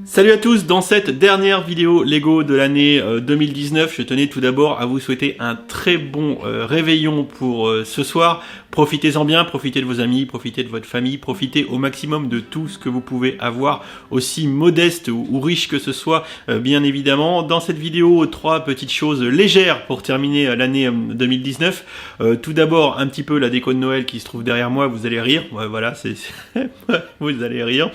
Salut à tous, dans cette dernière vidéo Lego de l'année 2019, je tenais tout d'abord à vous souhaiter un très bon réveillon pour ce soir. Profitez-en bien, profitez de vos amis, profitez de votre famille, profitez au maximum de tout ce que vous pouvez avoir, aussi modeste ou riche que ce soit, bien évidemment. Dans cette vidéo, 3 petites choses légères pour terminer l'année 2019. Tout d'abord, un petit peu la déco de Noël qui se trouve derrière moi, vous allez rire, voilà, vous allez rire.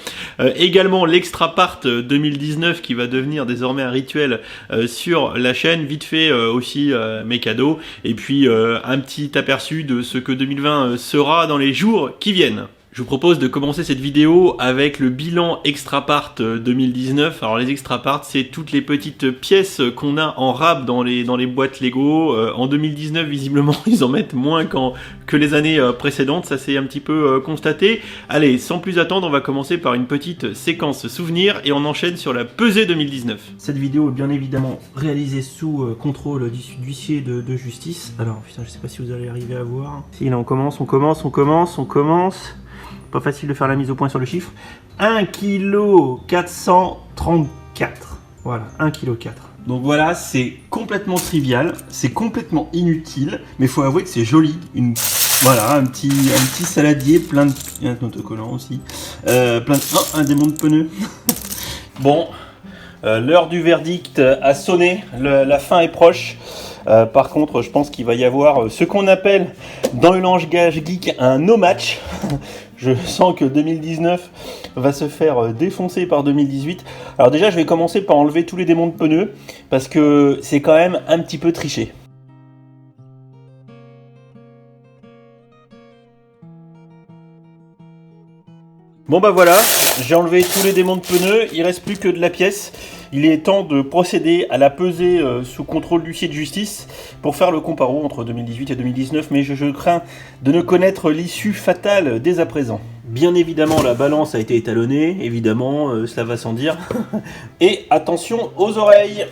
Également l'extra part 2019 qui va devenir désormais un rituel sur la chaîne, vite fait aussi mes cadeaux, et puis un petit aperçu de ce que 2020 sera dans les jours qui viennent. Je vous propose de commencer cette vidéo avec le bilan extra part 2019. Alors les extra parts, c'est toutes les petites pièces qu'on a en rab dans les boîtes Lego. En 2019, visiblement, ils en mettent moins que les années précédentes. Ça s'est un petit peu constaté. Allez, sans plus attendre, on va commencer par une petite séquence souvenir et on enchaîne sur la pesée 2019. Cette vidéo est bien évidemment réalisée sous contrôle d'huissier de justice. Alors, putain, je sais pas si vous allez arriver à voir. Si, là, on commence. Pas facile de faire la mise au point sur le chiffre. 1,434 kg. Voilà, 1,4 kg. Donc voilà, c'est complètement trivial, c'est complètement inutile, mais il faut avouer que c'est joli. Voilà, un petit saladier plein de... Un autocollant aussi. un démon de pneus. Bon, l'heure du verdict a sonné, la fin est proche. Par contre, je pense qu'il va y avoir ce qu'on appelle dans le langage geek un no match. Je sens que 2019 va se faire défoncer par 2018. Alors déjà, je vais commencer par enlever tous les démons de pneus parce que c'est quand même un petit peu triché. Bon bah voilà, j'ai enlevé tous les démons de pneus, il reste plus que de la pièce. Il est temps de procéder à la pesée sous contrôle d'huissier de justice pour faire le comparo entre 2018 et 2019, mais je crains de ne connaître l'issue fatale dès à présent. Bien évidemment, la balance a été étalonnée, évidemment, cela va sans dire. Et attention aux oreilles.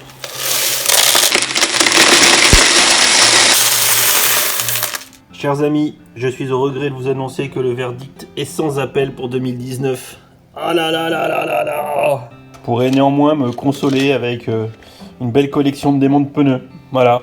Chers amis, je suis au regret de vous annoncer que le verdict est sans appel pour 2019. Ah là là là là là là! Je pourrais néanmoins me consoler avec une belle collection de démons de pneus. Voilà.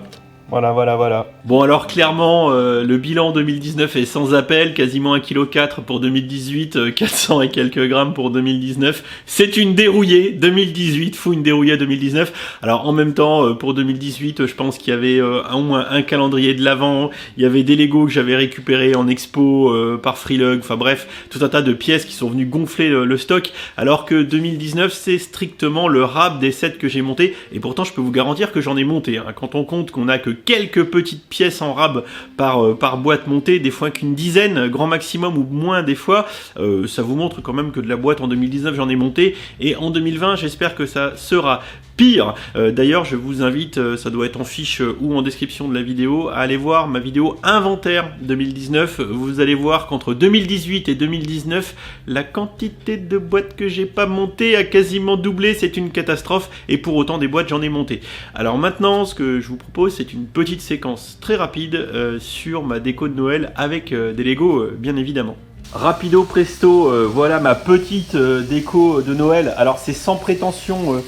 Bon alors clairement, le bilan 2019 est sans appel, quasiment 1,4 kg pour 2018, 400 et quelques grammes pour 2019. C'est une dérouillée 2018, faut une dérouillée 2019. Alors en même temps, pour 2018, je pense qu'il y avait au moins un calendrier de l'Avent, il y avait des Lego que j'avais récupérés en expo par Freelug, enfin bref, tout un tas de pièces qui sont venues gonfler le stock, alors que 2019, c'est strictement le rab des sets que j'ai monté, et pourtant je peux vous garantir que j'en ai monté. Hein. Quand on compte qu'on a que quelques petites pièces en rab par boîte montée, des fois qu'une dizaine, grand maximum ou moins des fois, ça vous montre quand même que de la boîte en 2019 j'en ai monté, et en 2020 j'espère que ça sera pire. D'ailleurs je vous invite, ça doit être en fiche ou en description de la vidéo, à aller voir ma vidéo inventaire 2019. Vous allez voir qu'entre 2018 et 2019 la quantité de boîtes que j'ai pas montées a quasiment doublé, c'est une catastrophe, et pour autant des boîtes j'en ai monté. Alors maintenant ce que je vous propose, c'est une petite séquence très rapide sur ma déco de Noël avec des Lego bien évidemment. Rapido presto, voilà ma petite déco de Noël. Alors c'est sans prétention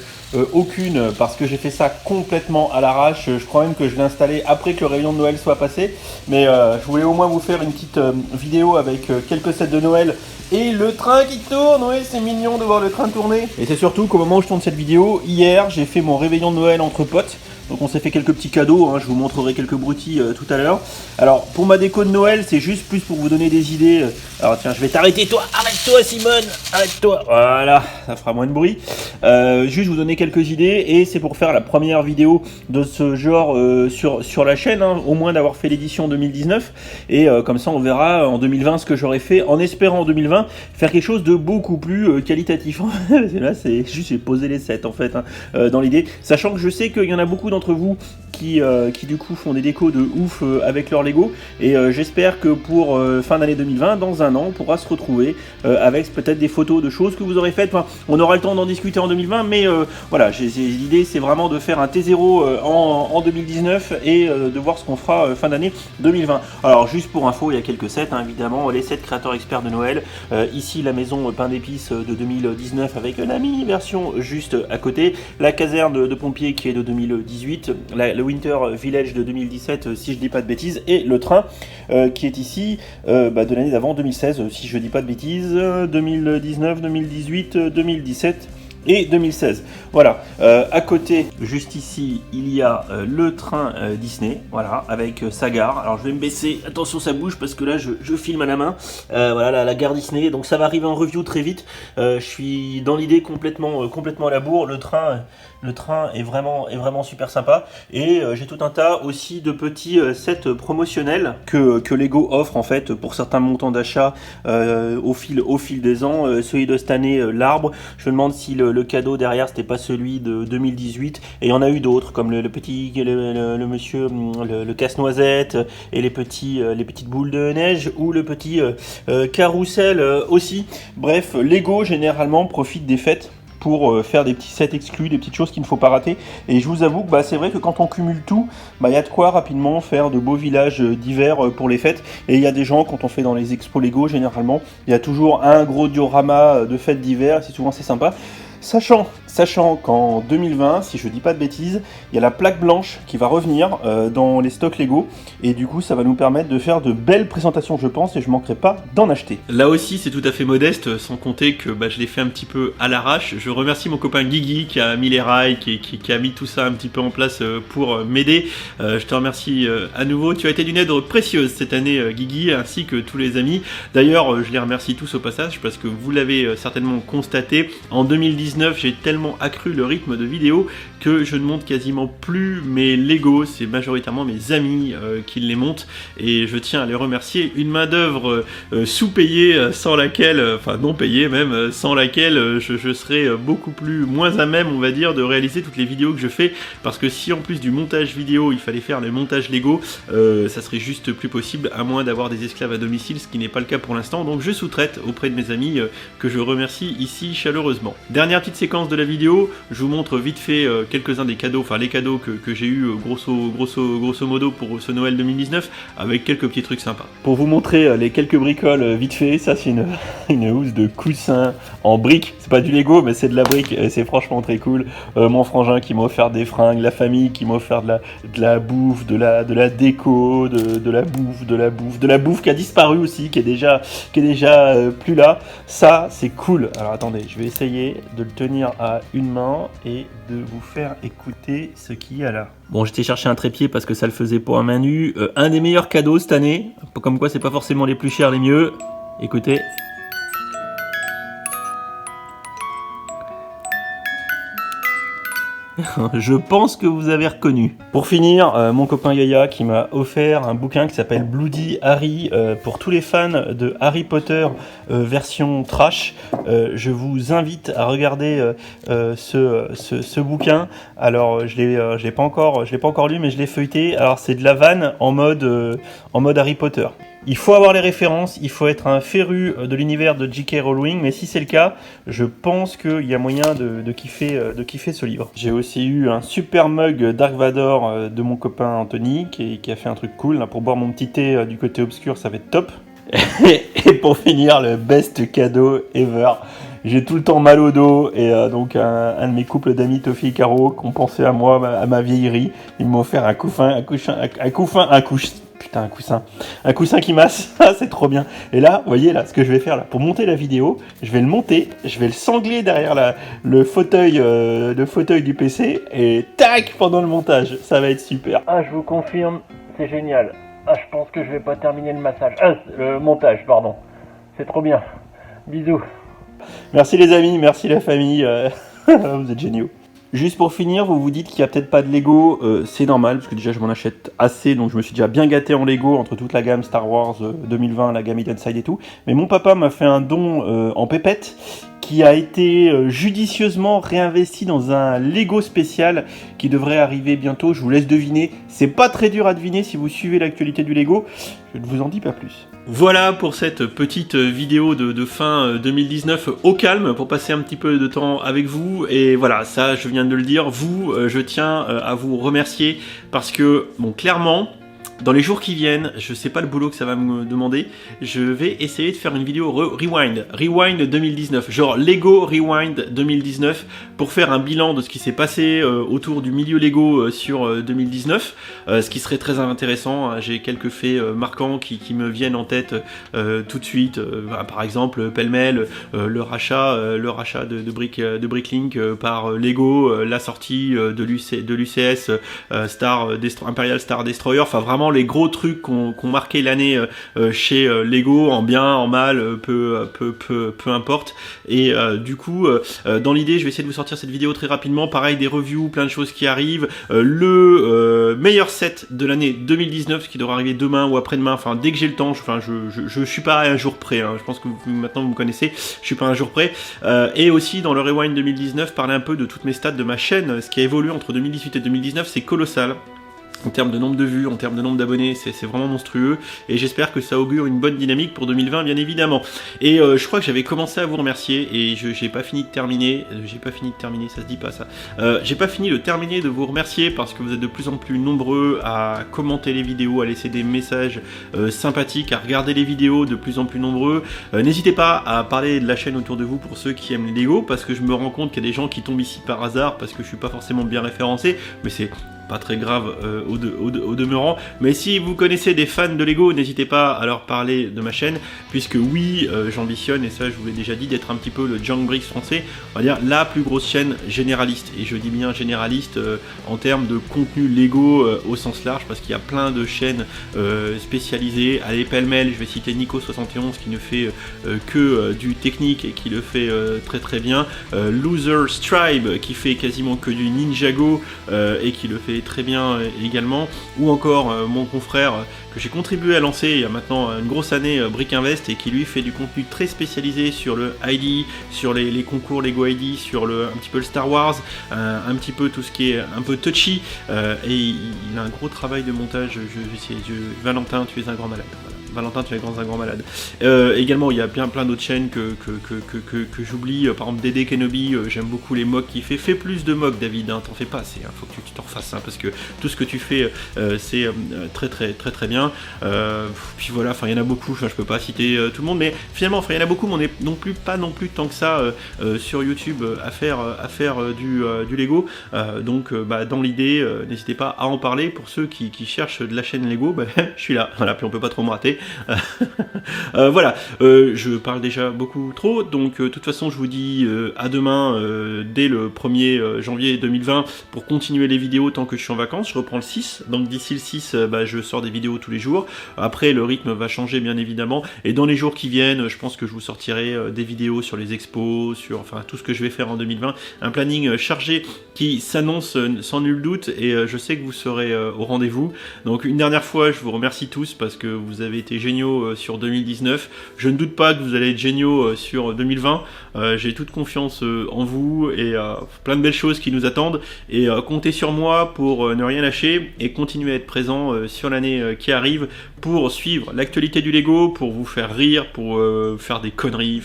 aucune parce que j'ai fait ça complètement à l'arrache. Je crois même que je l'ai installé après que le réveillon de Noël soit passé, mais je voulais au moins vous faire une petite vidéo avec quelques sets de Noël et le train qui tourne. Oui, c'est mignon de voir le train tourner. Et c'est surtout qu'au moment où je tourne cette vidéo, hier j'ai fait mon réveillon de Noël entre potes. Donc on s'est fait quelques petits cadeaux, hein, je vous montrerai quelques broutilles tout à l'heure. Alors pour ma déco de Noël, c'est juste plus pour vous donner des idées. Alors tiens, je vais t'arrêter toi, arrête-toi Simone, arrête-toi. Voilà, ça fera moins de bruit. Juste vous donner quelques idées, et c'est pour faire la première vidéo de ce genre sur la chaîne, hein, au moins d'avoir fait l'édition 2019. Et comme ça on verra en 2020 ce que j'aurais fait, en espérant en 2020 faire quelque chose de beaucoup plus qualitatif. Là c'est juste j'ai posé les sets en fait, hein, dans l'idée, sachant que je sais qu'il y en a beaucoup d'entre vous qui du coup font des décos de ouf avec leur Lego. Et j'espère que pour fin d'année 2020, dans un an, on pourra se retrouver avec peut-être des photos de choses que vous aurez faites. Enfin, on aura le temps d'en discuter en 2020, mais voilà, l'idée c'est vraiment de faire un T0 en 2019 et de voir ce qu'on fera fin d'année 2020. Alors juste pour info, il y a quelques sets, hein, évidemment, les sets créateurs experts de Noël. Ici la maison pain d'épices de 2019 avec la mini version juste à côté, la caserne de pompiers qui est de 2018, le Winter Village de 2017 si je dis pas de bêtises, et le train qui est ici de l'année d'avant 2016 si je dis pas de bêtises, 2019, 2018, 2017 et 2016. Voilà, à côté, juste ici, il y a le train Disney, voilà, avec sa gare. Alors je vais me baisser, attention ça bouge parce que là je filme à la main. Voilà la gare Disney, donc ça va arriver en review très vite. Je suis dans l'idée complètement à la bourre. Le train est vraiment super sympa. Et j'ai tout un tas aussi de petits sets promotionnels que Lego offre en fait pour certains montants d'achat au fil des ans. Celui de cette année, l'arbre, je me demande si le cadeau derrière c'était pas celui de 2018, et il y en a eu d'autres comme le monsieur le casse-noisette et les petites boules de neige ou le petit carrousel aussi. Bref, Lego généralement profite des fêtes pour faire des petits sets exclus, des petites choses qu'il ne faut pas rater. Et je vous avoue que c'est vrai que quand on cumule tout, y a de quoi rapidement faire de beaux villages d'hiver pour les fêtes. Et il y a des gens, quand on fait dans les expos Lego, généralement, il y a toujours un gros diorama de fêtes d'hiver, c'est souvent assez sympa. Sachant qu'en 2020, si je dis pas de bêtises, il y a la plaque blanche qui va revenir dans les stocks Lego, et du coup ça va nous permettre de faire de belles présentations je pense, et je manquerai pas d'en acheter. Là aussi c'est tout à fait modeste, sans compter que je l'ai fait un petit peu à l'arrache. Je remercie mon copain Guigui qui a mis les rails, qui a mis tout ça un petit peu en place pour m'aider. Je te remercie à nouveau, tu as été d'une aide précieuse cette année Guigui, ainsi que tous les amis. D'ailleurs je les remercie tous au passage parce que vous l'avez certainement constaté, en 2019 j'ai tellement accru le rythme de vidéo que je ne monte quasiment plus mes Lego, c'est majoritairement mes amis qui les montent, et je tiens à les remercier. Une main d'œuvre sous-payée, sans laquelle, enfin non payée même, sans laquelle je serais moins à même, on va dire, de réaliser toutes les vidéos que je fais, parce que si en plus du montage vidéo il fallait faire le montage Lego, ça serait juste plus possible, à moins d'avoir des esclaves à domicile, ce qui n'est pas le cas pour l'instant, donc je sous-traite auprès de mes amis que je remercie ici chaleureusement. Dernière petite séquence de la vidéo, je vous montre vite fait quelques-uns des cadeaux, enfin les cadeaux que j'ai eu grosso modo pour ce Noël 2019, avec quelques petits trucs sympas. Pour vous montrer les quelques bricoles vite fait, ça c'est une housse de coussins en briques, c'est pas du Lego mais c'est de la brique, et c'est franchement très cool. Mon frangin qui m'a offert des fringues, la famille qui m'a offert de la bouffe, de la déco, de la bouffe qui a disparu aussi, qui est déjà plus là. Ça c'est cool. Alors attendez, je vais essayer de le tenir à une main et de vous faire écouter ce qu'il y a là. Bon, j'étais chercher un trépied parce que ça le faisait pas à main nue. Un des meilleurs cadeaux cette année, comme quoi c'est pas forcément les plus chers les mieux. Écoutez. Je pense que vous avez reconnu. Pour finir, mon copain Yaya qui m'a offert un bouquin qui s'appelle Bloody Harry pour tous les fans de Harry Potter version trash. Je vous invite à regarder ce bouquin. Alors je l'ai pas encore lu, mais je l'ai feuilleté. Alors c'est de la vanne en mode Harry Potter. Il faut avoir les références, il faut être un féru de l'univers de J.K. Rowling, mais si c'est le cas, je pense qu'il y a moyen de kiffer ce livre. J'ai aussi eu un super mug Dark Vador de mon copain Anthony, qui a fait un truc cool. Là, pour boire mon petit thé du côté obscur, ça va être top. Et pour finir, le best cadeau ever. J'ai tout le temps mal au dos, et donc un de mes couples d'amis, Tofi et Caro, qui ont pensé à moi, à ma vieillerie. Ils m'ont offert un coussin qui masse. C'est trop bien. Et là, vous voyez là, ce que je vais faire là, pour monter la vidéo, je vais le monter, je vais le sangler derrière le fauteuil du PC, et tac, pendant le montage, ça va être super. Ah, je vous confirme, c'est génial. Ah, je pense que je vais pas terminer le montage, pardon. C'est trop bien. Bisous. Merci les amis, merci la famille. Vous êtes géniaux. Juste pour finir, vous vous dites qu'il n'y a peut-être pas de Lego, c'est normal, parce que déjà je m'en achète assez, donc je me suis déjà bien gâté en Lego, entre toute la gamme Star Wars 2020, la gamme Hidden Side et tout. Mais mon papa m'a fait un don en pépette, qui a été judicieusement réinvesti dans un Lego spécial qui devrait arriver bientôt. Je vous laisse deviner. C'est pas très dur à deviner si vous suivez l'actualité du Lego. Je ne vous en dis pas plus. Voilà pour cette petite vidéo de fin 2019 au calme, pour passer un petit peu de temps avec vous. Et voilà, ça je viens de le dire, vous, je tiens à vous remercier parce que, bon, clairement, dans les jours qui viennent, je sais pas le boulot que ça va me demander, je vais essayer de faire une vidéo Rewind 2019, genre Lego Rewind 2019, pour faire un bilan de ce qui s'est passé autour du milieu Lego sur 2019, ce qui serait très intéressant. Hein. J'ai quelques faits marquants qui me viennent en tête tout de suite, par exemple pêle-mêle le rachat de Bricklink par Lego, la sortie de l'UCS Imperial Star Destroyer, enfin vraiment les gros trucs qu'on marqué l'année chez Lego, en bien, en mal, peu importe. Et du coup, dans l'idée, je vais essayer de vous sortir cette vidéo très rapidement. Pareil, des reviews, plein de choses qui arrivent. Le meilleur set de l'année 2019, ce qui devra arriver demain ou après-demain. Enfin, dès que j'ai le temps. Je suis pas à un jour près. Hein. Je pense que maintenant vous me connaissez. Je suis pas à un jour près. Et aussi dans le Rewind 2019, parler un peu de toutes mes stats de ma chaîne. Ce qui a évolué entre 2018 et 2019, c'est colossal. En termes de nombre de vues, en termes de nombre d'abonnés, c'est vraiment monstrueux. Et j'espère que ça augure une bonne dynamique pour 2020, bien évidemment. Et je crois que j'avais commencé à vous remercier et j'ai pas fini de terminer. Ça se dit pas ça. J'ai pas fini de terminer de vous remercier parce que vous êtes de plus en plus nombreux à commenter les vidéos, à laisser des messages sympathiques, à regarder les vidéos de plus en plus nombreux. N'hésitez pas à parler de la chaîne autour de vous pour ceux qui aiment les Lego, parce que je me rends compte qu'il y a des gens qui tombent ici par hasard parce que je suis pas forcément bien référencé, mais c'est pas très grave au demeurant. Mais si vous connaissez des fans de Lego, n'hésitez pas à leur parler de ma chaîne, puisque oui, j'ambitionne, et ça je vous l'ai déjà dit, d'être un petit peu le Junk Bricks français, on va dire la plus grosse chaîne généraliste, et je dis bien généraliste en termes de contenu Lego au sens large, parce qu'il y a plein de chaînes spécialisées. Allez, pêle-mêle, je vais citer Nico71 qui ne fait que du technique et qui le fait très très bien, Loser Stribe qui fait quasiment que du Ninjago et qui le fait très bien également, ou encore mon confrère que j'ai contribué à lancer il y a maintenant une grosse année, Brick Invest, et qui lui fait du contenu très spécialisé sur le ID, sur les concours Lego ID, sur un petit peu le Star Wars, un petit peu tout ce qui est un peu touchy, et il a un gros travail de montage. Valentin, tu es un grand malade. Voilà. Valentin, tu es un grand malade. Également, il y a plein d'autres chaînes que j'oublie. Par exemple, Dédé Kenobi, j'aime beaucoup les mocks qu'il fait. Fais plus de mocks, David, hein, t'en fais pas assez. Faut que tu t'en refasses, hein, parce que tout ce que tu fais, c'est très bien. Puis voilà, enfin, il y en a beaucoup. Je peux pas citer tout le monde, mais finalement, il y en a beaucoup, mais on n'est pas non plus tant que ça sur YouTube à faire du Lego. Donc, dans l'idée, n'hésitez pas à en parler pour ceux qui cherchent de la chaîne Lego. Je suis là. Voilà, puis on peut pas trop me rater. Voilà, je parle déjà beaucoup trop, donc de toute façon je vous dis à demain dès le 1er janvier 2020 pour continuer les vidéos tant que je suis en vacances. Je reprends le 6, donc d'ici le 6 je sors des vidéos tous les jours. Après le rythme va changer bien évidemment, et dans les jours qui viennent je pense que je vous sortirai des vidéos sur les expos, sur tout ce que je vais faire en 2020, un planning chargé qui s'annonce sans nul doute, et je sais que vous serez au rendez-vous. Donc une dernière fois je vous remercie tous parce que vous avez été géniaux sur 2019. Je ne doute pas que vous allez être géniaux sur 2020. J'ai toute confiance en vous, et plein de belles choses qui nous attendent, et comptez sur moi pour ne rien lâcher et continuer à être présent sur l'année qui arrive pour suivre l'actualité du Lego, pour vous faire rire, pour faire des conneries,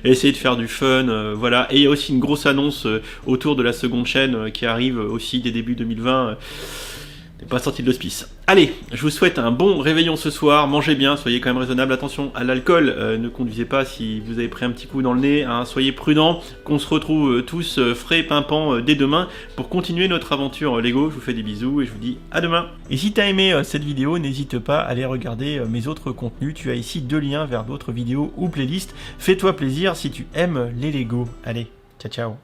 essayer de faire du fun, voilà. Et il y a aussi une grosse annonce autour de la seconde chaîne qui arrive aussi dès début 2020. N'est pas sorti de l'hospice. Allez, je vous souhaite un bon réveillon ce soir, mangez bien, soyez quand même raisonnable, attention à l'alcool, ne conduisez pas si vous avez pris un petit coup dans le nez, hein, soyez prudents, qu'on se retrouve tous frais, pimpants dès demain pour continuer notre aventure Lego. Je vous fais des bisous et je vous dis à demain. Et si tu as aimé cette vidéo, n'hésite pas à aller regarder mes autres contenus, tu as ici 2 liens vers d'autres vidéos ou playlists. Fais-toi plaisir si tu aimes les Lego. Allez, ciao ciao.